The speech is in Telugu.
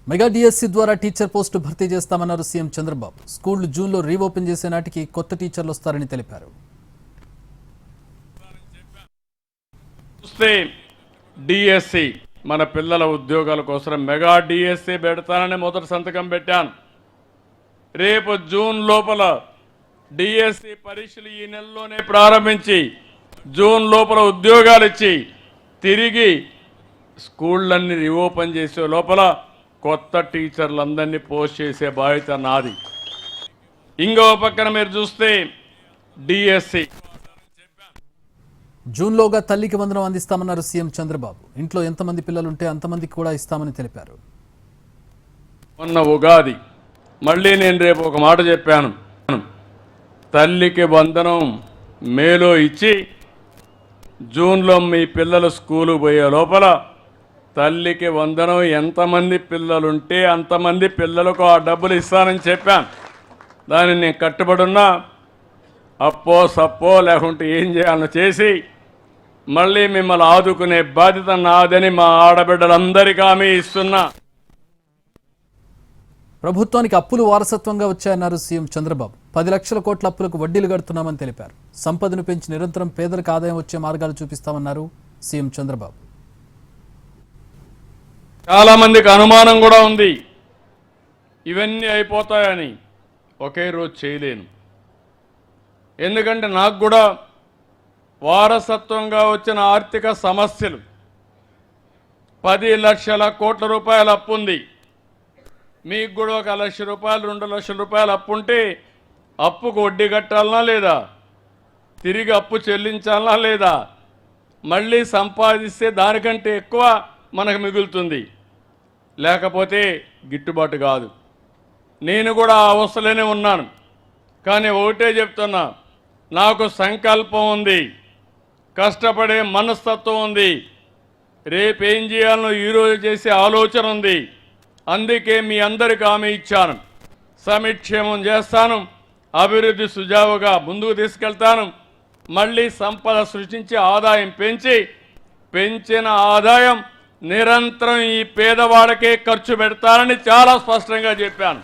మెగా డిఎస్సి ద్వారా టీచర్ పోస్టు భర్తీ చేస్తామన్నారు సీఎం చంద్రబాబు. స్కూళ్లు జూన్లో రీఓపెన్ చేసే నాటికి కొత్త టీచర్లు వస్తారని తెలిపారు. డిఎస్సి మన పిల్లల ఉద్యోగాల కోసం మెగా డిఎస్సి పెడతానని మొదటి సంతకం పెట్టాను. రేపు జూన్ లోపల డిఎస్సి పరీక్షలు ఈ నెలలోనే ప్రారంభించి జూన్ లోపల ఉద్యోగాలు ఇచ్చి తిరిగి స్కూళ్ళన్నీ రీఓపెన్ చేసే లోపల కొత్త టీచర్లందరినీ పోస్ట్ చేసే బాధ్యత నాది. ఇంకో పక్కన మీరు చూస్తే డిఎస్సి జూన్లోగా తల్లికి వందనం అందిస్తామన్నారు సీఎం చంద్రబాబు. ఇంట్లో ఎంతమంది పిల్లలుంటే అంతమందికి కూడా ఇస్తామని తెలిపారు. మొన్న ఉగాది మళ్ళీ నేను రేపు ఒక మాట చెప్పాను. తల్లికి వందనం మేలో ఇచ్చి జూన్లో మీ పిల్లలు స్కూలు పోయే లోపల తల్లికి వందనం ఎంతమంది పిల్లలుంటే అంతమంది పిల్లలకు ఆ డబ్బులు ఇస్తానని చెప్పాను. దాన్ని నేను కట్టుబడున్నా. అప్పో సప్పో లేకుంటే ఏం చేయాలో చేసి మళ్ళీ మిమ్మల్ని ఆదుకునే బాధ్యత నాదని మా ఆడబిడ్డలందరికీ హామీ ఇస్తున్నా. ప్రభుత్వానికి అప్పులు వారసత్వంగా వచ్చాయన్నారు సీఎం చంద్రబాబు. 10 లక్షల కోట్ల అప్పులకు వడ్డీలు కడుతున్నామని తెలిపారు. సంపదను పెంచి నిరంతరం పేదలకు ఆదాయం వచ్చే మార్గాలు చూపిస్తామన్నారు సీఎం చంద్రబాబు. చాలా మందికి అనుమానం కూడా ఉంది, ఇవన్నీ అయిపోతాయని. ఒకే రోజు చేయలేను. ఎందుకంటే నాకు కూడా వారసత్వంగా వచ్చిన ఆర్థిక సమస్యలు 10 లక్షల కోట్ల రూపాయల అప్పు ఉంది. మీకు కూడా 1 లక్ష రూపాయలు 2 లక్షల రూపాయలు అప్పు ఉంటే అప్పుకు వడ్డీ కట్టాలనా లేదా, తిరిగి అప్పు చెల్లించాలనా లేదా, మళ్ళీ సంపాదిస్తే దానికంటే ఎక్కువ మనకు మిగులుతుంది, లేకపోతే గిట్టుబాటు కాదు. నేను కూడా ఆ అవస్థలోనే ఉన్నాను. కానీ ఒకటే చెప్తున్నా, నాకు సంకల్పం ఉంది, కష్టపడే మనస్తత్వం ఉంది, రేపేం చేయాలనో ఈరోజు చేసే ఆలోచన ఉంది. అందుకే మీ అందరికి హామీ ఇచ్చాను. సమిక్షేమం చేస్తాను, అభివృద్ధి సుజావుగా ముందుకు తీసుకెళ్తాను, మళ్ళీ సంపద సృష్టించి ఆదాయం పెంచిన ఆదాయం నిరంతరం ఈ పేదవాళ్ళకే ఖర్చు పెడతానని చాలా స్పష్టంగా చెప్పాను.